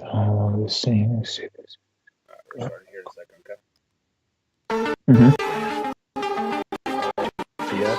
Let's see. Let's see this. All right, we're starting here in a second, okay? Mm-hmm. Yeah.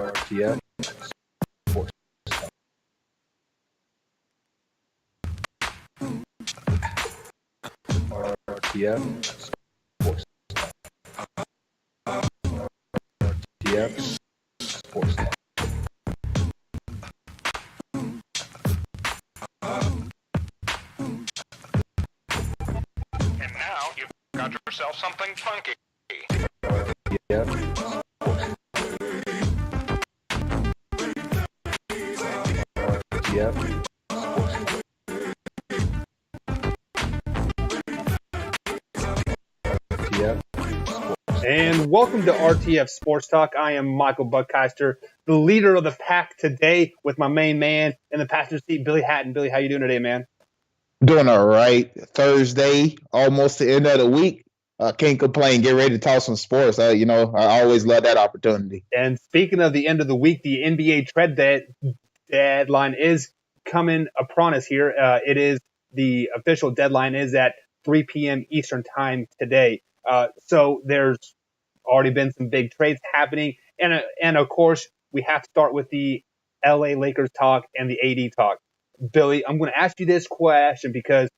RTF Sports Talk. RTF Sports Talk. RTF Sports Talk. RTF Sports Talk. And now you've got yourself something funky. RTF RTF Sports Talk. RTF. And welcome to RTF Sports Talk. I am Michael Buckheister, the leader of the pack today with my main man in the passenger seat, Billy Hatton. Billy, how you doing today, man? Doing all right. Thursday, almost the end of the week. Can't complain. Get ready to talk some sports. I always love that opportunity. And speaking of the end of the week, the NBA trade deadline is coming upon us here. It is the official deadline is at 3 p.m. Eastern time today. So there's already been some big trades happening. And of course, we have to start with the LA Lakers talk and the AD talk. Billy, I'm going to ask you this question because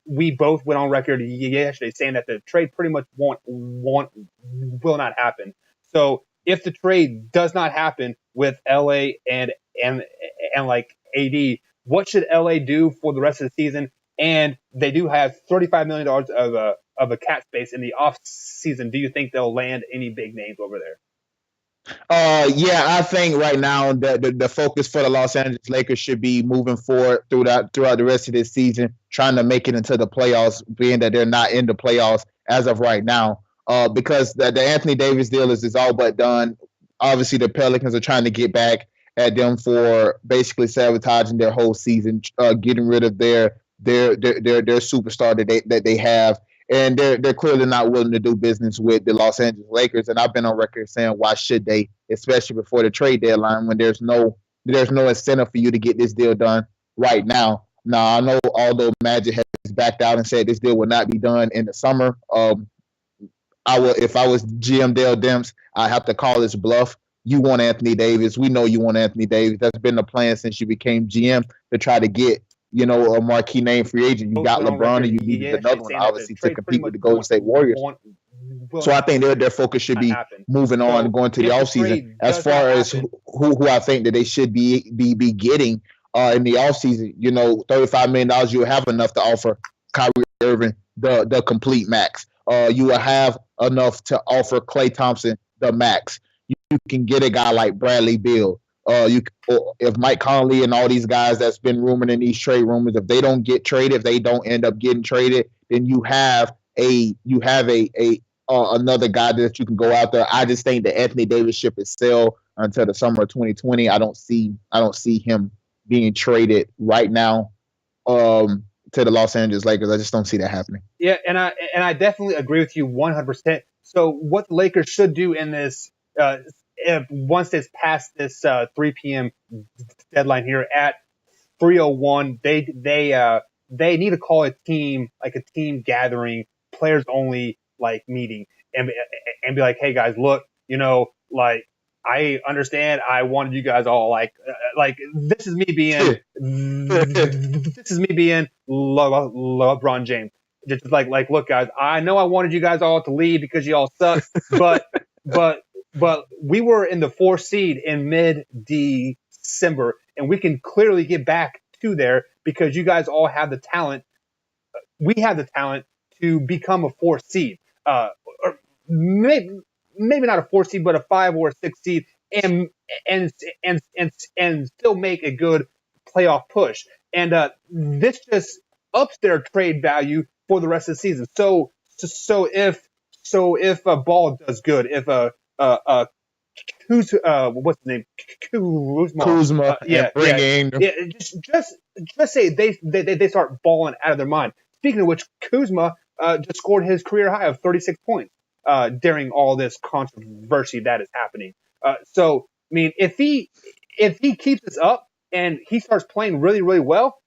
we both went on record yesterday saying that the trade pretty much will not happen. So if the trade does not happen with LA and like AD, what should LA do for the rest of the season? And they do have $35 million of a cap space in the off season. Do you think they'll land any big names over there? Yeah, I think right now the focus for the Los Angeles Lakers should be moving forward throughout the rest of this season, trying to make it into the playoffs, being that they're not in the playoffs as of right now. Because the Anthony Davis deal is all but done. Obviously, the Pelicans are trying to get back at them for basically sabotaging their whole season, getting rid of their superstar that they have. And they're clearly not willing to do business with the Los Angeles Lakers. And I've been on record saying why should they, especially before the trade deadline, when there's no incentive for you to get this deal done right now. Now I know although Magic has backed out and said this deal will not be done in the summer. If I was GM Dale Demps, I have to call this bluff. You want Anthony Davis. We know you want Anthony Davis. That's been the plan since you became GM to try to get a marquee name free agent. You got LeBron and you needed another one, obviously, to compete with the Golden State Warriors. So I think their focus should be moving on, going to the offseason. As far as who I think that they should be getting in the offseason, $35 million, you'll have enough to offer Kyrie Irving the complete max. You will have enough to offer Klay Thompson the max. You can get a guy like Bradley Beal. If Mike Conley and all these guys that's been rumored in these trade rumors, if they don't get traded, if they don't end up getting traded, then you have another guy that you can go out there. I just think the Anthony Davis ship is sail until the summer of 2020. I don't see him being traded right now to the Los Angeles Lakers. I just don't see that happening. Yeah, and I definitely agree with you 100%. So what the Lakers should do in this once it's past this 3 p.m. deadline here at 3:01, they need to call a team gathering, players only meeting, and be like, hey guys, look, I understand. I wanted you guys all this is me being LeBron James. Just look guys, I know I wanted you guys all to leave because you all suck, but we were in the 4th seed in mid-December, and we can clearly get back to there because you guys all have the talent. We have the talent to become a 4th seed, or maybe not a 4th seed, but a 5 or a 6 seed, and still make a good playoff push. And this just ups their trade value for the rest of the season. So if a Ball does good, if what's his name? Kuzma. Just say they start balling out of their mind. Speaking of which, Kuzma just scored his career high of 36 points during all this controversy that is happening. So, I mean, if he keeps this up and he starts playing really, really well,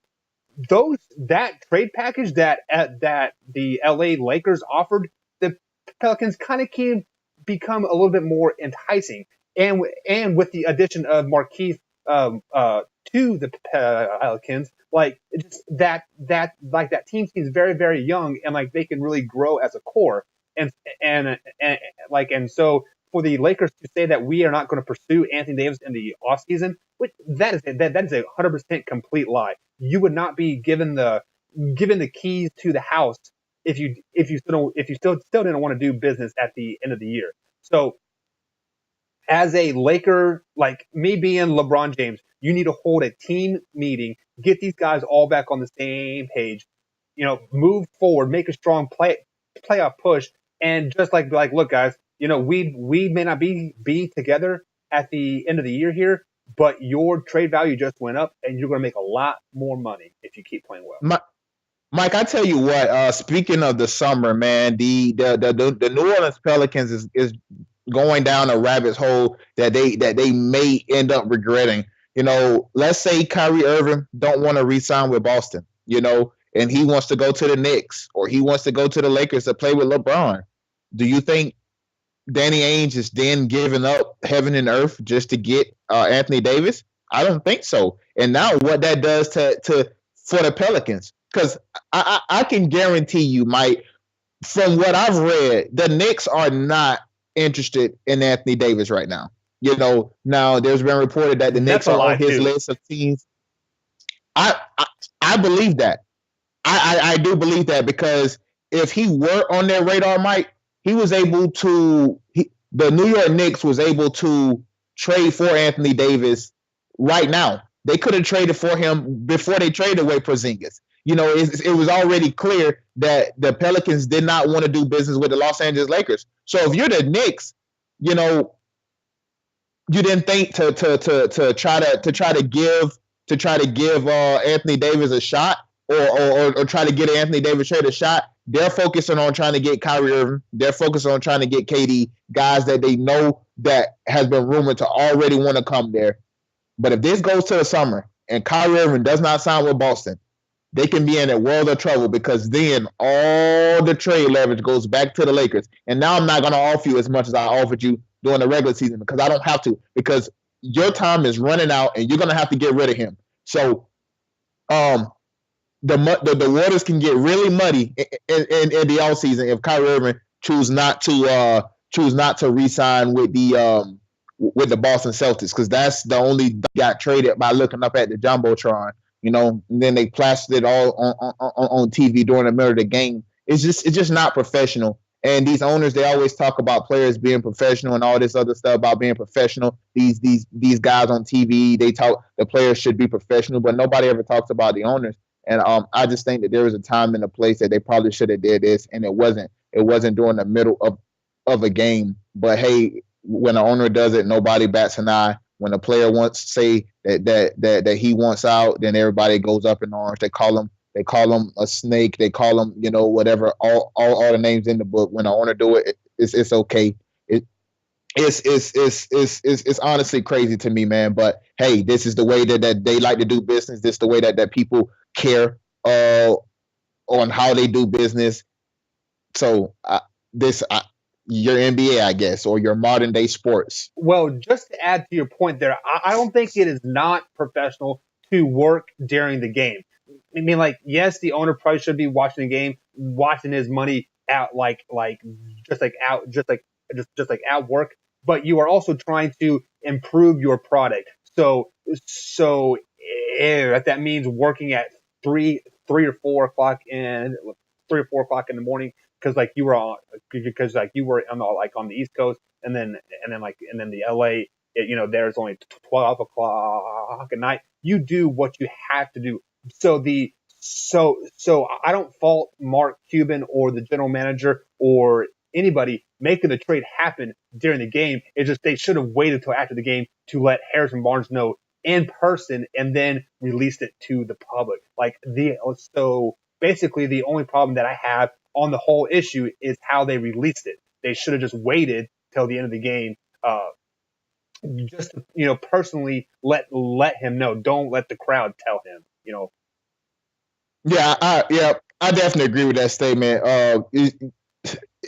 that trade package that the LA Lakers offered the Pelicans kind of can become a little bit more enticing, and with the addition of Marquise to the Pelicans, like just that team seems very, very young, and like they can really grow as a core, and so for the Lakers to say that we are not going to pursue Anthony Davis in the offseason, which that is a 100% complete lie. You would not be given the keys to the house if you still didn't want to do business at the end of the year. So as a Laker, like me being LeBron James, you need to hold a team meeting, get these guys all back on the same page, move forward, make a strong playoff push, and just like look, guys, we may not be together at the end of the year here, but your trade value just went up, and you're going to make a lot more money if you keep playing well. Mike, I tell you what. Speaking of the summer, man, the New Orleans Pelicans is going down a rabbit hole that they may end up regretting. Let's say Kyrie Irving don't want to re-sign with Boston, and he wants to go to the Knicks or he wants to go to the Lakers to play with LeBron. Do you think Danny Ainge is then giving up heaven and earth just to get Anthony Davis? I don't think so. And now what that does for the Pelicans, because I can guarantee you, Mike, from what I've read, the Knicks are not interested in Anthony Davis right now. Now there's been reported that the Knicks are on his list of teams. I believe that. I do believe that, because if he were on their radar, Mike, he was able to. The New York Knicks was able to trade for Anthony Davis right now. They could have traded for him before they traded away Porzingis. It was already clear that the Pelicans did not want to do business with the Los Angeles Lakers. So if you're the Knicks, you didn't think to try to give Anthony Davis a shot or try to get Anthony Davis trade a shot. They're focusing on trying to get Kyrie Irving. They're focusing on trying to get KD, guys that they know that has been rumored to already want to come there. But if this goes to the summer and Kyrie Irving does not sign with Boston, they can be in a world of trouble, because then all the trade leverage goes back to the Lakers. And now I'm not going to offer you as much as I offered you during the regular season, because I don't have to, because your time is running out and you're going to have to get rid of him. So the waters can get really muddy in the offseason if Kyrie Irving choose not to re-sign with the Boston Celtics, because that's the only got traded by looking up at the Jumbotron, and then they plastered it all on TV during the middle of the game. It's just not professional. And these owners, they always talk about players being professional and all this other stuff about being professional. These guys on TV, they talk the players should be professional, but nobody ever talks about the owners. And I just think that there was a time and a place that they probably should have did this, and it wasn't during the middle of a game. But hey, when the owner does it, nobody bats an eye. When a player wants to say that he wants out, then everybody goes up in arms. They call him a snake. They call him, whatever, all the names in the book. When the owner do it, it's okay. It's honestly crazy to me, man. But hey, this is the way that they like to do business. This is the way that people care on how they do business. So your NBA, I guess, or your modern day sports. Well, just to add to your point there, I don't think it is not professional to work during the game. I mean, like, yes, the owner probably should be watching the game, watching his money out, just like at work. But you are also trying to improve your product. So if that means working at 3 or 4 o'clock in the morning, because you were on the East Coast, and then the LA, there's only 12 o'clock at night. You do what you have to do. So I don't fault Mark Cuban or the general manager or anybody making the trade happen during the game. It's just they should have waited till after the game to let Harrison Barnes know in person and then released it to the public. basically the only problem that I have on the whole issue is how they released it. They should have just waited till the end of the game. Just personally let him know. Don't let the crowd tell him. I definitely agree with that statement.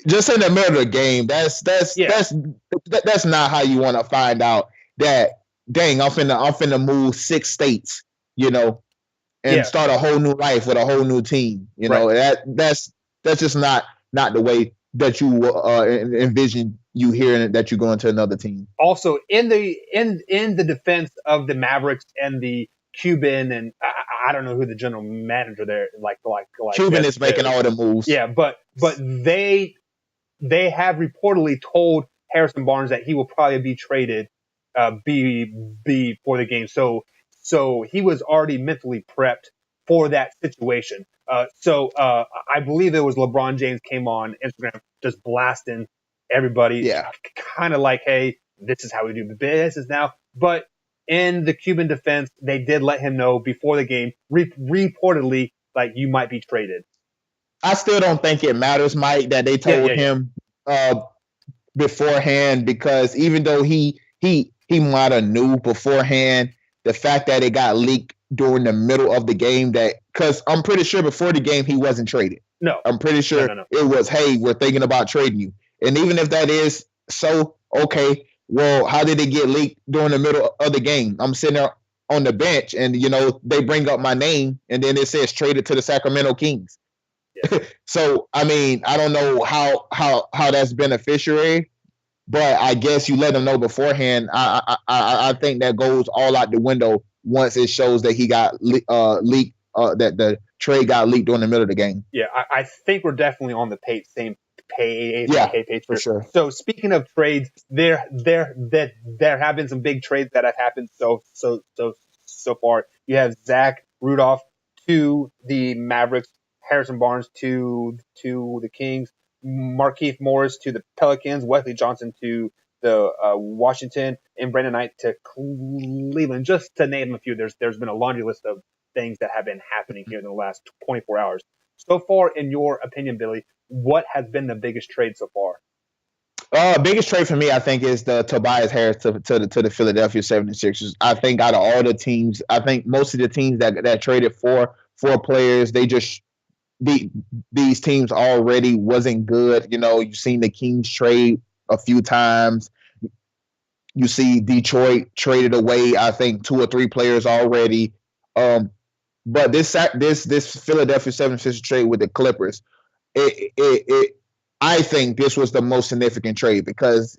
Just in the middle of the game, that's not how you want to find out that. Dang, I'm finna move 6 states, and start a whole new life with a whole new team. That's just not the way that you envision you hearing that you go into another team. Also, in the defense of the Mavericks and the Cuban, and I don't know who the general manager there, like Cuban is making all the moves. Yeah, but they have reportedly told Harrison Barnes that he will probably be traded for the game. So he was already mentally prepped for that situation. I believe it was LeBron James came on Instagram just blasting everybody. Yeah. Kind of like, hey, this is how we do business now. But in the Cuban defense, they did let him know before the game, reportedly, like, you might be traded. I still don't think it matters, Mike, that they told him beforehand, because even though he might have knew beforehand, the fact that it got leaked during the middle of the game, because I'm pretty sure before the game he wasn't traded. No. I'm pretty sure it was, hey, we're thinking about trading you. And even if that is so, okay, well, how did it get leaked during the middle of the game? I'm sitting there on the bench and, they bring up my name and then it says traded to the Sacramento Kings. Yeah. So, I mean, I don't know how that's beneficiary, but I guess you let them know beforehand. I think that goes all out the window once it shows that he got leaked, that the trade got leaked during the middle of the game. Yeah, I think we're definitely on the same page. Page for sure. So speaking of trades, there have been some big trades that have happened so far. You have Zach Rudolph to the Mavericks, Harrison Barnes to the Kings, Markieff Morris to the Pelicans, Wesley Johnson to the Washington, and Brandon Knight to Cleveland, just to name a few. There's been a laundry list of things that have been happening here in the last 24 hours. So far, in your opinion, Billy, what has been the biggest trade so far? Biggest trade for me, I think, is the Tobias Harris to the Philadelphia 76ers. I think out of all the teams, I think most of the teams that traded for players, they just these teams already wasn't good. You've seen the Kings trade a few times. You see Detroit traded away, I think, 2 or 3 players already. But this Philadelphia 76ers trade with the Clippers, I think this was the most significant trade, because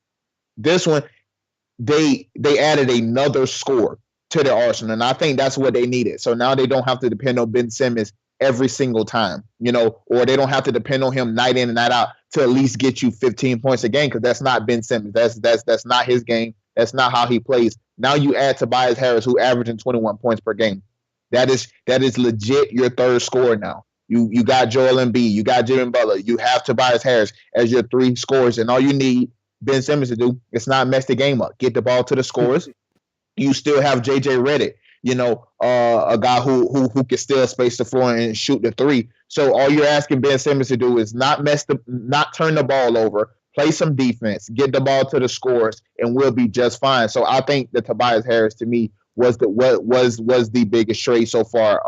this one they added another scorer to their arsenal, and I think that's what they needed. So now they don't have to depend on Ben Simmons every single time, or they don't have to depend on him night in and night out to at least get you 15 points a game, because that's not Ben Simmons. That's not his game. That's not how he plays. Now you add Tobias Harris, who averaging 21 points per game. That is legit your third scorer now. You got Joel Embiid, you got Jimmy Butler, you have Tobias Harris as your 3 scorers, and all you need Ben Simmons to do is not mess the game up. Get the ball to the scorers. You still have JJ Redick, a guy who can still space the floor and shoot the 3. So all you're asking Ben Simmons to do is not turn the ball over, play some defense, get the ball to the scorers, and we'll be just fine. So I think that Tobias Harris, to me, was the biggest trade so far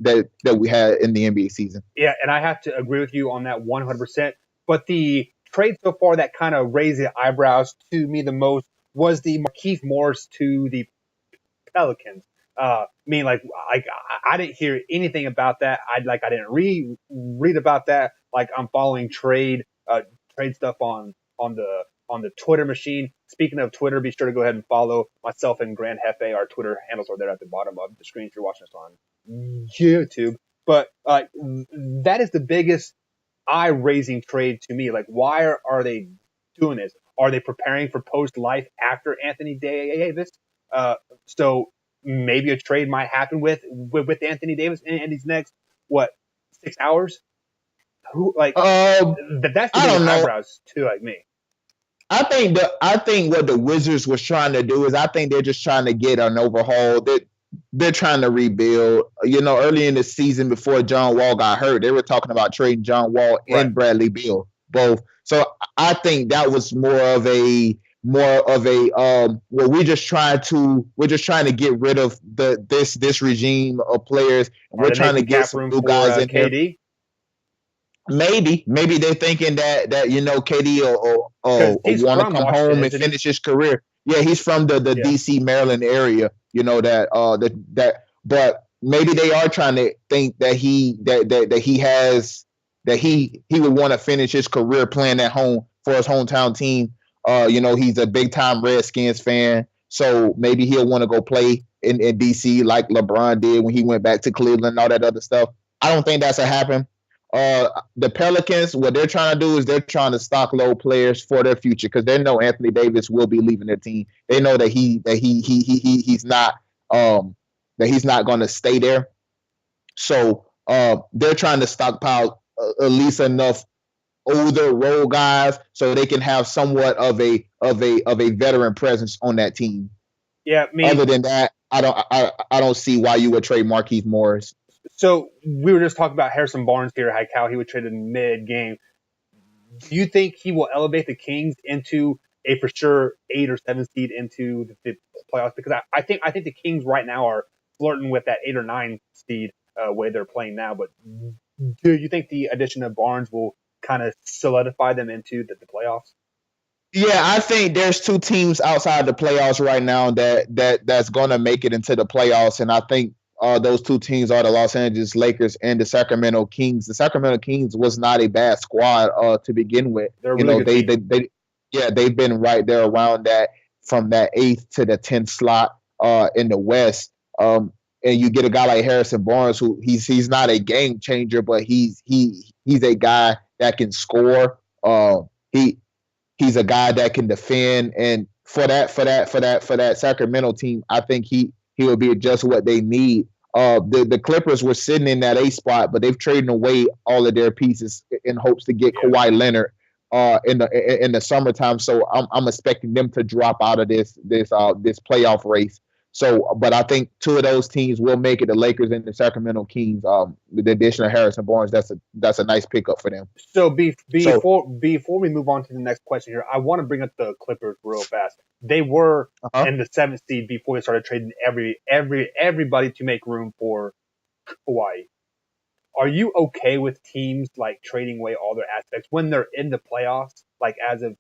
that we had in the NBA season. Yeah, and I have to agree with you on that 100%. But the trade so far that kind of raised the eyebrows to me the most was the Markieff Morris to the Pelicans. I didn't hear anything about that. I didn't read about that. Like, I'm following trade stuff on the Twitter machine. Speaking of Twitter, be sure to go ahead and follow myself and Grand Hefe. Our Twitter handles are there at the bottom of the screen if you're watching us on YouTube. But that is the biggest eye-raising trade to me. Like, why are they doing this? Are they preparing for post-life after Anthony Davis? So maybe a trade might happen with Anthony Davis in these next 6 hours. That's the eyebrows too, like me. I think what the Wizards was trying to do is, I think they're just trying to get an overhaul. they're trying to rebuild. Early in the season before John Wall got hurt, they were talking about trading John Wall Right. and Bradley Beal both. So I think that was well, we're just trying to get rid of this regime of players, and Are we're they trying to making get cap some room new for guys in here. KD? Maybe they're thinking that KD Because will he's want to from come Washington, home and isn't he? finish his career. Yeah, he's from the Yeah. DC Maryland area. But maybe they are trying to think that he would want to finish his career playing at home for his hometown team. He's a big time Redskins fan, so maybe he'll want to go play in DC like LeBron did when he went back to Cleveland and all that other stuff. I don't think that's a happen. The Pelicans, what they're trying to do is they're trying to stock load players for their future because they know Anthony Davis will be leaving their team. They know he's not going to stay there. So they're trying to stockpile at least enough older role guys so they can have somewhat of a veteran presence on that team. Yeah, I mean, Other than that, I don't see why you would trade Marquise Morris. so we were just talking about Harrison Barnes here, how he would trade in mid-game. Do you think he will elevate the Kings into a for sure 8 or 7 seed into the playoffs? Because I think the Kings right now are flirting with that 8 or 9 seed way they're playing now. But do you think the addition of Barnes will kind of solidify them into the playoffs? Yeah, I think there's two teams outside the playoffs right now that's going to make it into the playoffs, and I think those two teams are the Los Angeles Lakers and the Sacramento Kings. The Sacramento Kings was not a bad squad to begin with. They're a really good team. They've been right there around that from that 8th to the 10th slot in the West. And you get a guy like Harrison Barnes, who he's not a game changer, but he's a guy that can score. He's a guy that can defend, and for that Sacramento team, I think he would be just what they need. The Clippers were sitting in that 8 spot, but they've traded away all of their pieces in hopes to get Kawhi Leonard in the summertime. So I'm expecting them to drop out of this playoff race. So, but I think two of those teams will make it, the Lakers and the Sacramento Kings. With the addition of Harrison Barnes, that's a nice pickup for them. So before we move on to the next question here, I want to bring up the Clippers real fast. They were in the 7th seed before they started trading everybody to make room for Kawhi. Are you okay with teams like trading away all their aspects when they're in the playoffs? Like as of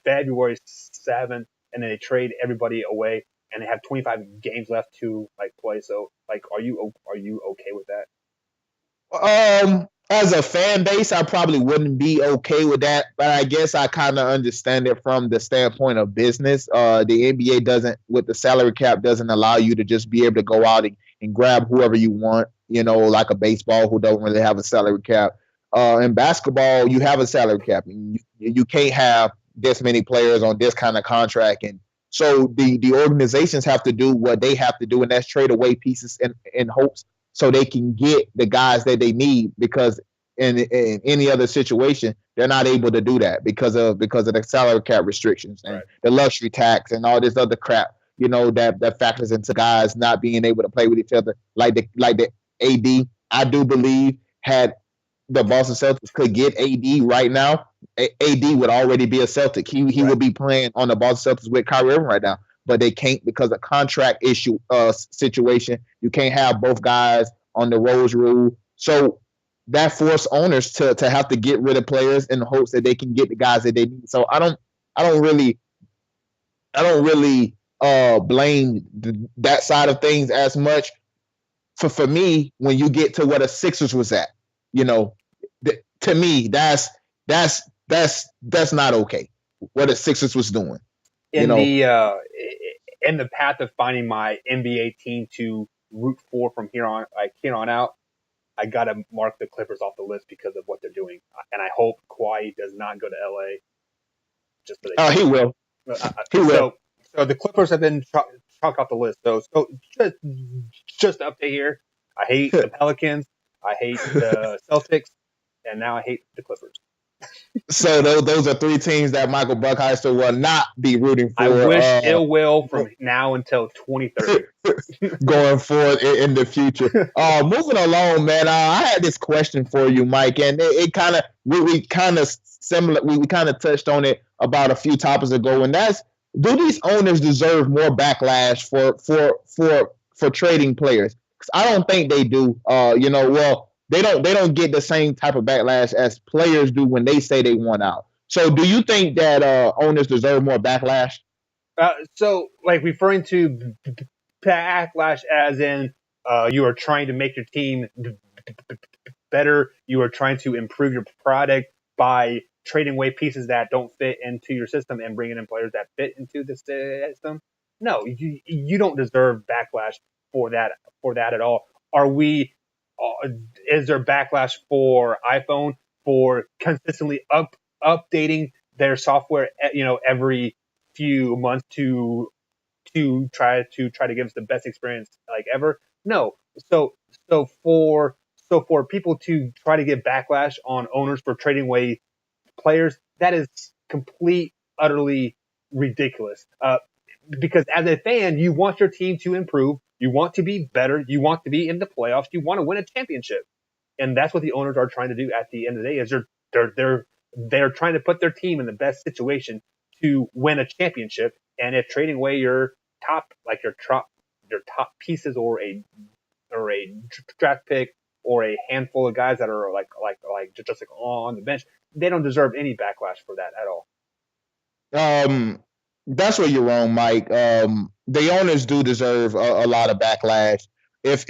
February 7th, and then they trade everybody away, and they have 25 games left to play. So are you okay with that? As a fan base, I probably wouldn't be okay with that, but I guess I kind of understand it from the standpoint of business. The NBA doesn't, with the salary cap, doesn't allow you to just be able to go out and grab whoever you want, like a baseball who don't really have a salary cap. In basketball, you have a salary cap. You can't have this many players on this kind of contract. And so the organizations have to do what they have to do, and that's trade away pieces in hopes so they can get the guys that they need, because in any other situation, they're not able to do that because of the salary cap restrictions and the luxury tax and all this other crap, that factors into guys not being able to play with each other. Like the AD, I do believe, had the Boston Celtics could get AD right now, AD would already be a Celtic. He would be playing on the Boston Celtics with Kyrie Irving right now, but they can't because of contract issue situation. You can't have both guys on the Rose Rule, so that forced owners to have to get rid of players in the hopes that they can get the guys that they need. So I don't really blame that side of things as much. For me, when you get to where the Sixers was at, to me that's not okay. What the Sixers was doing. In the path of finding my NBA team to root for from here on out, I gotta mark the Clippers off the list because of what they're doing, and I hope Kawhi does not go to LA. Just for he will. He will. So the Clippers have been chalked off the list. So just up to here. I hate the Pelicans. I hate the Celtics, and now I hate the Clippers. So those are three teams that Michael Buckheister will not be rooting for. I wish ill will from now until 2030. Going forward in the future. Moving along, man. I had this question for you, Mike, and it kind of we kind of similar. We kind of touched on it about a few topics ago, and that's, do these owners deserve more backlash for trading players? 'Cause I don't think they do. Well, they don't get the same type of backlash as players do when they say they want out. So, do you think that owners deserve more backlash? So, like referring to backlash as in you are trying to make your team better, you are trying to improve your product by trading away pieces that don't fit into your system and bringing in players that fit into the system. No, you don't deserve backlash for that at all. Are we? Is there backlash for iPhone for consistently updating their software? Every few months to try to give us the best experience like ever. No. So for people to try to get backlash on owners for trading away players, that is complete, utterly ridiculous. Because as a fan, you want your team to improve, you want to be better, you want to be in the playoffs, you want to win a championship, and that's what the owners are trying to do. At the end of the day, is they're trying to put their team in the best situation to win a championship. And if trading away your top pieces or a draft pick or a handful of guys that are like just like on the bench, they don't deserve any backlash for that at all. That's where you're wrong, Mike. The owners do deserve a lot of backlash. If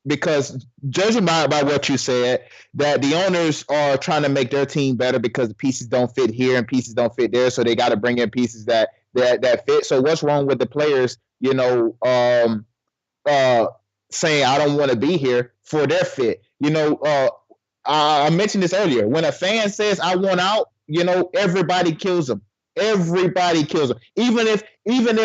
because judging by what you said, that the owners are trying to make their team better because the pieces don't fit here and pieces don't fit there, so they got to bring in pieces that fit. So what's wrong with the players? Saying I don't want to be here for their fit. I mentioned this earlier. When a fan says I want out, everybody kills them. Everybody kills them. Even if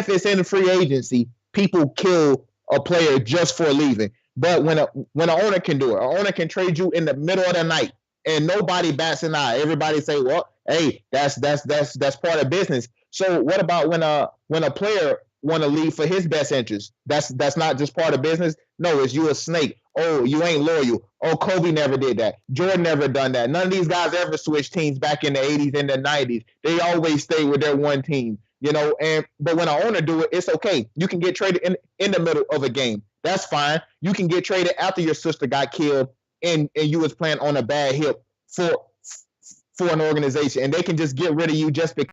it's in free agency, people kill a player just for leaving. But when an owner can do it, an owner can trade you in the middle of the night and nobody bats an eye. Everybody say, well, hey, that's part of business. So what about when a player want to leave for his best interest? That's not just part of business. No, it's you a snake. Oh, you ain't loyal. Oh, Kobe never did that. Jordan never done that. None of these guys ever switched teams back in the 80s and the 90s. They always stay with their one team, but when an owner do it, it's okay. You can get traded in the middle of a game. That's fine. You can get traded after your sister got killed and you was playing on a bad hip for an organization, and they can just get rid of you just because